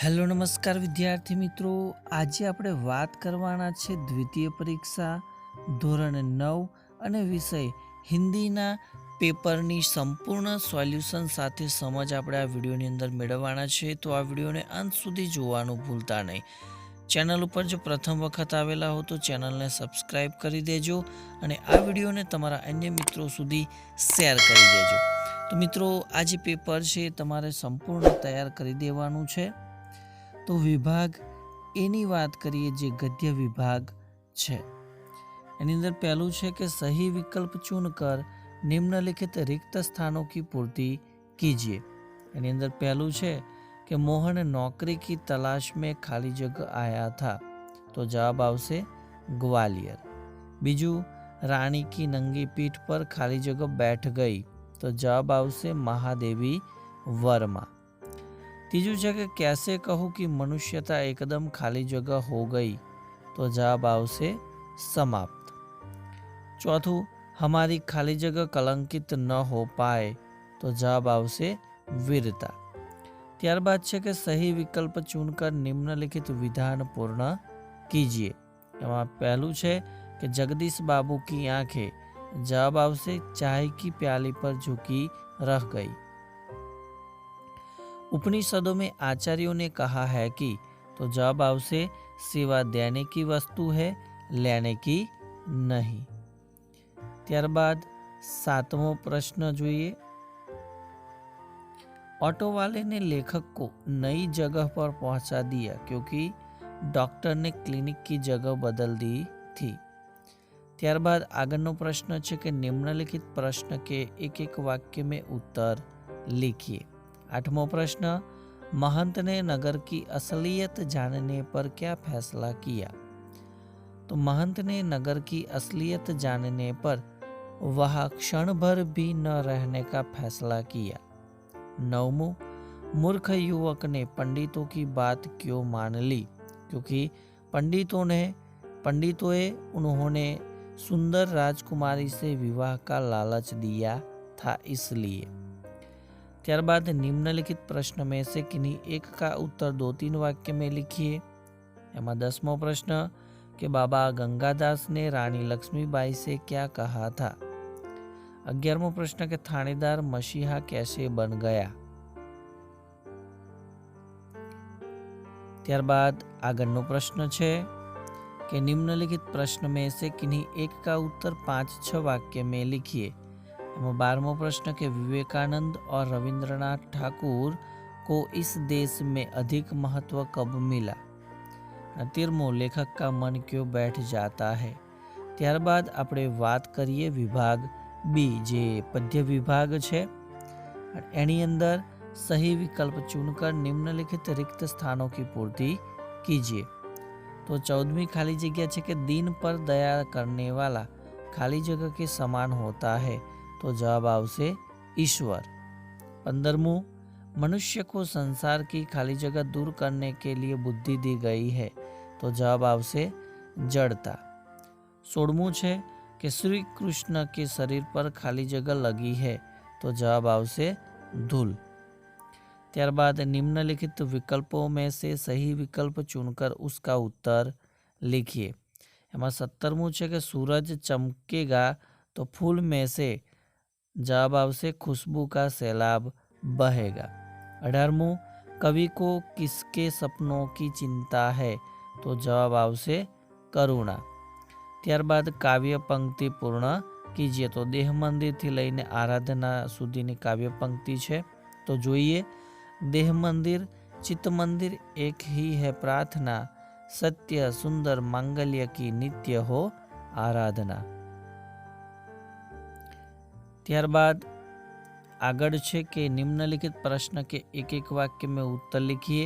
Hello નમસ્કાર વિદ્યાર્થી મિત્રો, આજે આપણે વાત કરવાના છે દ્વિતીય પરીક્ષા ધોરણ 9 અને વિષય હિન્દીના પેપરની સંપૂર્ણ સોલ્યુશન સાથે સમજ આપણે આ વિડીયોની અંદર મેળવવાના છે. તો આ વિડીયોને અંત સુધી જોવાનું ભૂલતા નહીં. ચેનલ ઉપર જો પ્રથમ વખત આવેલા હો તો ચેનલને સબસ્ક્રાઈબ કરી દેજો અને આ વિડીયોને તમારા અન્ય મિત્રો સુધી શેર કરી દેજો. તો મિત્રો, આ જે પેપર છે તમારે સંપૂર્ણ તૈયાર કરી દેવાનું છે. તો વિભાગ એની વાત કરીએ જે ગદ્ય વિભાગ છે. એની અંદર પહેલું છે કે સही વિકલ્પ चुनकर निम्नलिखित रिक्त स्थानों की पूर्ति कीजिए. એની અંદર પહેલું છે કે મોહન નौकरी की तलाश में खाली जगह आया था, તો જવાબ આવશે ગ્વાલિયર. બીજું, રાણી की नंगी पीठ पर खाली जगह बैठ गई, તો જવાબ આવશે મહાદેવી વર્મા. तीजू है कि कैसे कहूँ कि मनुष्यता एकदम खाली जगह हो गई, तो जवाब आवશે समाप्त. चौथું, हमारी खाली जगह कलंकित न हो पाए, तो जवाब आवશે वीरता. ત્યારબાદ છે કે સહી વિકલ્પ ચૂનકર નિમ્નલિખિત વિધાન પૂર્ણ કીજીએ. એમાં પહેલું છે કે જગદીશ બાબू की आंखें, जवाब आवશે चाय की प्याली पर झुकी रह गई. उपनिषदों में आचार्यों ने कहा है कि, तो जवाब आवશે सेवा देने की वस्तु है, लेने की नहीं. ત્યારબાદ सातमो प्रश्न જોઈએ. ऑटो वाले ने लेखक को नई जगह पर पहुंचा दिया क्योंकि डॉक्टर ने क्लिनिक की जगह बदल दी थी. ત્યારબાદ આગળનો પ્રશ્ન છે કે નિમ્નલિખિત પ્રશ્ન के एक एक वाक्य में उत्तर लिखिए. आठवां प्रश्न, महंत ने नगर की असलियत जानने पर क्या फैसला किया, तो महंत ने नगर की असलियत जानने पर वह क्षण भर भी न रहने का फैसला किया. नवमों, मूर्ख युवक ने पंडितों की बात क्यों मान ली, क्योंकि पंडितों उन्होंने सुंदर राजकुमारी से विवाह का लालच दिया था इसलिए. ત્યારબાદ નિમ્નલિખિત પ્રશ્ન में से किन्हीं एक का उत्तर 2-3 वाक्य में लिखिए. એમાં 10મો પ્રશ્ન કે बाबा गंगादास ने रानी लक्ष्मीबाई से क्या कहा था. 11મો પ્રશ્ન કે थानेदार मसीहा कैसे बन गया. ત્યારબાદ આગળનો પ્રશ્ન છે કે निम्नलिखित प्रश्न में से किन्हीं एक का उत्तर 5-6 वाक्य में लिखिए. 12मो प्रश्न के विवेकानंद और रविंद्रनाथ ठाकुर को इस देश में अधिक महत्व कब मिला. 13मो लेखक का मन क्यों बैठ जाता है. ત્યારબાદ આપણે વાત કરીએ વિભાગ બી જે પદ્ય વિભાગ છે. એની અંદર સહી વિકલ્પ ચुनकर निम्नलिखित रिक्त स्थानों की पूर्ति कीजिए. तो 14वीं खाली जगह है कि दीन पर दया करने वाला खाली जगह के समान होता है, तो जवाब आवશે ईश्वर. 15मुं, मनुष्य को संसार की खाली जगह दूर करने के लिए बुद्धि दी गई है, तो जवाब आवશે जड़ता. 16मुं છે कि श्री कृष्ण के शरीर पर खाली जगह लगी है, तो जवाब आवશે धूल. ત્યારબાદ निम्नलिखित विकल्पों में से सही विकल्प चुनकर उसका उत्तर लिखिए. એમાં 17મું છે કે सूरज चमकेगा तो फूल में से, जवाब आवશે खुशबू का सैलाब बहेगा. 18मुं, कवि को किसके सपनों की चिंता है, तो जवाब आवશે करुणा. ત્યારબાદ કાવ્ય પંક્તિ પૂર્ણ કીજીએ. તો દેહ મંદિરથી લઈને આરાધના સુધીની કાવ્ય પંક્તિ છે. તો જોઈએ. देह मंदिर चित्त मंदिर एक ही है प्रार्थना, सत्य सुंदर मांगल्य की नित्य हो आराधना. ત્યારબાદ આગળ છે કે निम्नलिखित प्रश्न के एक एक वाक्य में उत्तर लिखिए.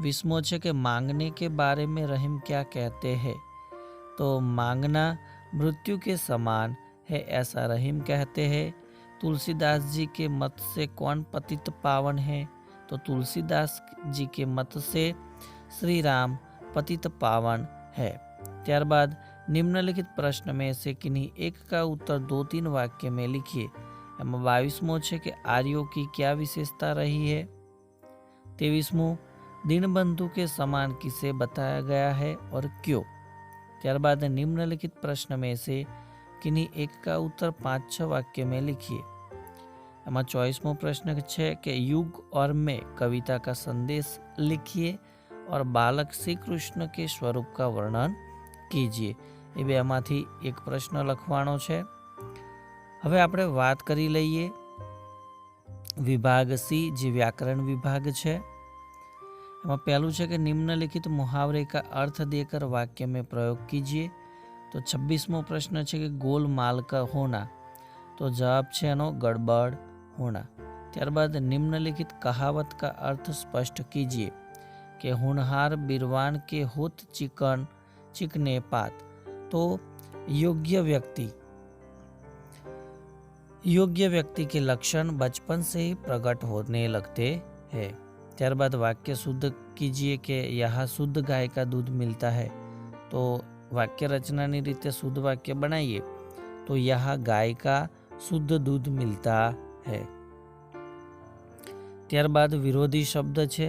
20मो છે કે मांगने के बारे में रहीम क्या कहते हैं, तो मांगना मृत्यु के समान है ऐसा रहीम कहते हैं. तुलसीदास जी के मत से कौन पतित पावन है, तो तुलसीदास जी के मत से श्री राम पतित पावन है. ત્યારબાદ निम्नलिखित प्रश्न में से किन्हीं एक का उत्तर 2-3 वाक्य में लिखिए. એમાં 22મો છે કે આર્યો की क्या विशेषता रही है. 23મું, दीनबंधु के समान किसे बताया गया है और क्यों। ત્યારબાદ निम्नलिखित प्रश्न में से किन्हीं एक का उत्तर 5-6 वाक्य में लिखिए। એમાં 24મો પ્રશ્ન છે કે युग और मैं कविता का संदेश लिखिए और बालक श्री कृष्ण के स्वरूप का वर्णन कीजिए। એ બેમાંથી એક પ્રશ્ન લખવાનો છે। હવે આપણે વાત કરી લઈએ વિભાગ સી, જે વ્યાકરણ વિભાગ છે। એમાં પહેલું છે કે निम्नलिखित मुहावरे का अर्थ देकर वाक्य में प्रयोग कीजिए। तो 26મો પ્રશ્ન છે કે गोलमाल का होना। तो जवाब છે એનો गड़बड़ होना। ત્યારબાદ निम्नलिखित कहावत का अर्थ स्पष्ट कीजिए कि होनहार बीरवान के होत चिकने पात। तो योग्य व्यक्ति के लक्षण बचपन से ही प्रकट होने लगते हैं। ત્યારબાદ वाक्य शुद्ध कीजिए कि यहाँ शुद्ध गाय का दूध मिलता है। तो वाक्य रचनानी रीते शुद्ध वाक्य बनाइए। तो यहाँ गाय का शुद्ध दूध मिलता है। ત્યારબાદ વિરોધી શબ્દ છે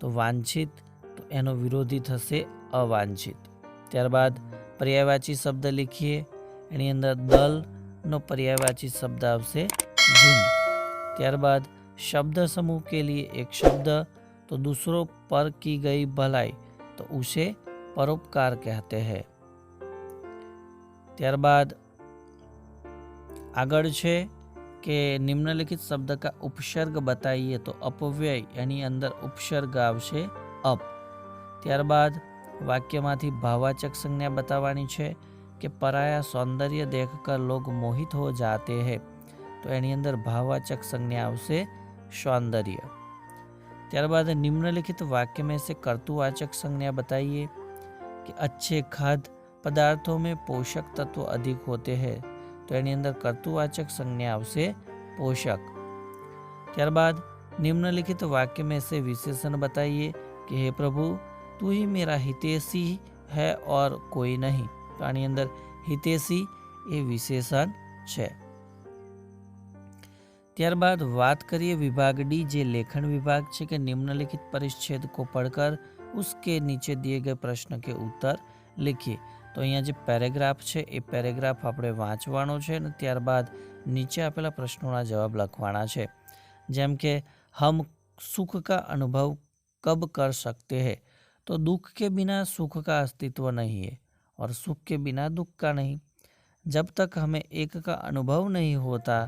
તો વાંછિત, તો એનો વિરોધી થશે અવાંછિત। ત્યારબાદ પર્યાયવાચી શબ્દ લીખીએ। એની અંદર દલનો પર્યાયવાચી શબ્દ આવશે झुंड। ત્યારબાદ शब्द समूह के लिए एक शब्द, तो दूसरों पर की गई भलाई, तो उसे परोपकार कहते हैं। ત્યારબાદ આગળ છે કે निम्नलिखित शब्द का उपसर्ग बताइए। तो अपव्यय, એની અંદર ઉપસર્ગ આવશે અપ। ત્યારબાદ વાક્યમાંથી ભાવવાચક સંજ્ઞા બતાવવાની છે કે પરાયા સૌંદર્ય देखकर लोग मोहित हो जाते हैं। तो એની અંદર ભાવવાચક સંજ્ઞા આવશે सौंदर्य। ત્યારબાદ निम्नलिखित वाक्य में से कर्तुवाचक संज्ञा बताइए कि अच्छे खाद्य पदार्थों में पोषक तत्व अधिक होते हैं। तो એની અંદર કર્તુવાચક સંજ્ઞા આવશે પોષક। ત્યારબાદ निम्नलिखित वाक्य में से विशेषण बताइए कि हे प्रभु तू ही मेरा हितैषी है और कोई नहीं। तो આની અંદર हितैषी એ विशेषण છે। ત્યારબાદ વાત કરીએ વિભાગ ડી, જે લેખન વિભાગ છે કે निम्नलिखित परिच्छेद को पढ़कर उसके नीचे दिए गए प्रश्न के उत्तर लिखिए। तो અહીંયા જે પેરેગ્રાફ છે એ પેરેગ્રાફ આપણે વાંચવાનો છે અને ત્યારબાદ નીચે આપેલા પ્રશ્નોના જવાબ લખવાના છે। જેમ કે हम सुख का अनुभव कब कर सकते हैं। तो दुख के बिना सुख का अस्तित्व नहीं है और सुख के बिना दुख का नहीं। जब तक हमें एक का अनुभव नहीं होता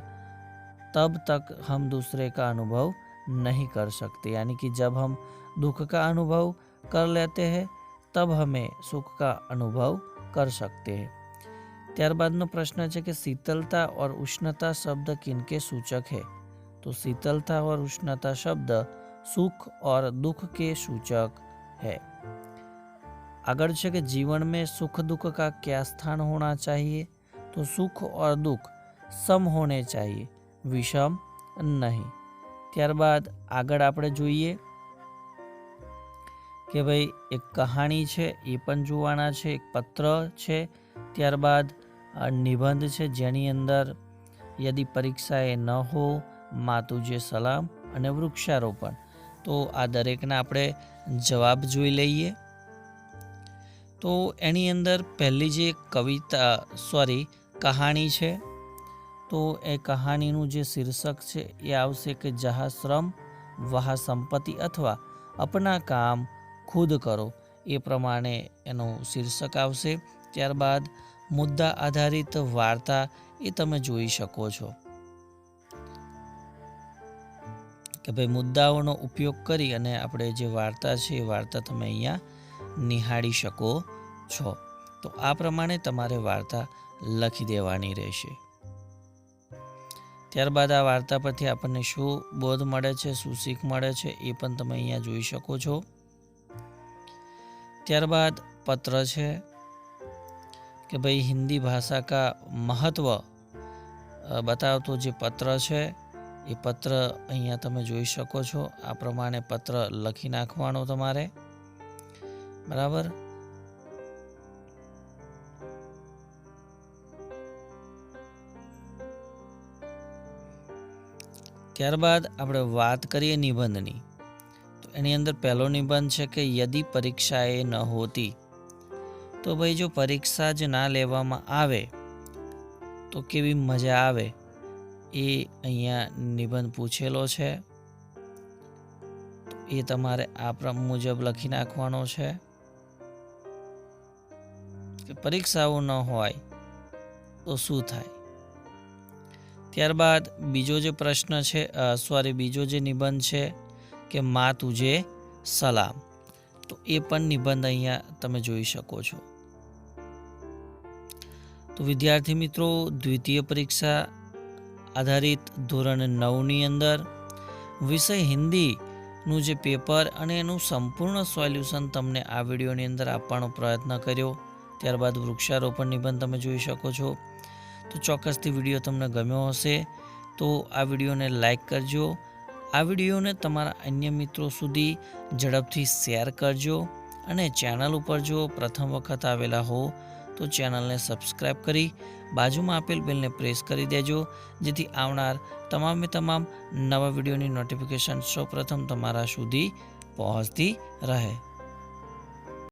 तब तक हम दूसरे का अनुभव नहीं कर सकते। यानी कि जब हम दुख का अनुभव कर लेते हैं तब हमें सुख का अनुभव कर सकते हैं। ત્યારબાદનો પ્રશ્ન છે કે शीतलता और उष्णता शब्द किनके सूचक है। तो शीतलता और उष्णता शब्द सुख और दुख के सूचक है। આગળ છે કે जीवन में सुख दुख का क्या स्थान होना चाहिए। तो सुख और दुख सम होने चाहिए, विषम नहीं। ત્યારબાદ આગળ આપણે જોઈએ કે ભાઈ એક કહાણી છે એ પણ જોવાના છે, એક પત્ર છે, ત્યારબાદ નિબંધ છે જેની અંદર यदि परीक्षाએ ન हो, માં તુજે સલામ અને વૃક્ષારોપણ। તો આ દરેકના આપણે જવાબ જોઈ લઈએ। તો એની અંદર પહેલી જે કહાણી છે તો એ કહાણીનું જે શીર્ષક છે એ આવશે કે જहाँ શ્રમ વहाँ સંપત્તિ અથવા અપના કામ ખુદ કરો, એ પ્રમાણે એનું શીર્ષક આવશે। ત્યારબાદ મુદ્દા આધારિત વાર્તા એ તમે જોઈ શકો છો કે ભાઈ મુદ્દાઓનો ઉપયોગ કરી અને આપણે જે વાર્તા છે એ વાર્તા તમે અહીંયા નિહાળી શકો છો। તો આ પ્રમાણે તમારે વાર્તા લખી દેવાની રહેશે। ત્યારબાદ આ વાર્તા પરથી આપણને શું બોધ મળે છે, શું શીખ મળે છે એ પણ તમે અહીંયા જોઈ શકો છો। ત્યારબાદ પત્ર છે કે ભાઈ हिंदी भाषा का महत्व बतावतो જે પત્ર છે એ પત્ર અહીંયા તમે જોઈ શકો છો। આ પ્રમાણે પત્ર લખી નાખવાનો તમારે, બરાબર। ત્યારબાદ આપણે વાત કરીએ નિબંધની। તો એની અંદર પહેલો નિબંધ છે કે યદિ પરીક્ષાએ ન હોતી, તો ભાઈ જો પરીક્ષા જ ના લેવામાં આવે તો કેવી મજા આવે, એ અહીંયા નિબંધ પૂછેલો છે. એ તમારે આ મુજબ લખી નાખવાનો છે કે પરીક્ષાઓ ન હોય તો શું થાય. ત્યારબાદ બીજો જે પ્રશ્ન છે બીજો જે નિબંધ છે કે માં તુજે સલામ, તો એ પણ નિબંધ અહીંયા તમે જોઈ શકો છો. તો વિદ્યાર્થી મિત્રો, દ્વિતીય પરીક્ષા આધારિત ધોરણ 9ની અંદર વિષય હિન્દીનું જે પેપર અને એનું સંપૂર્ણ સોલ્યુશન તમને આ વિડીયોની અંદર આપવાનો પ્રયત્ન કર્યો. ત્યારબાદ વૃક્ષારોપણ નિબંધ તમે જોઈ શકો છો. તો ચોક્કસથી વિડીયો તમને ગમ્યો હશે તો આ વિડીયોને લાઈક કરજો. આ વિડીયોને તમારા અન્ય મિત્રો સુધી ઝડપથી શેર કરજો અને ચેનલ ઉપર જો પ્રથમ વખત આવેલા હો તો ચેનલને સબસ્ક્રાઈબ કરી બાજુમાં આપેલ બેલને પ્રેસ કરી દેજો, જેથી આવનાર તમામે તમામ નવા વિડીયોની નોટિફિકેશન સૌપ્રથમ તમારા સુધી પહોંચતી રહે.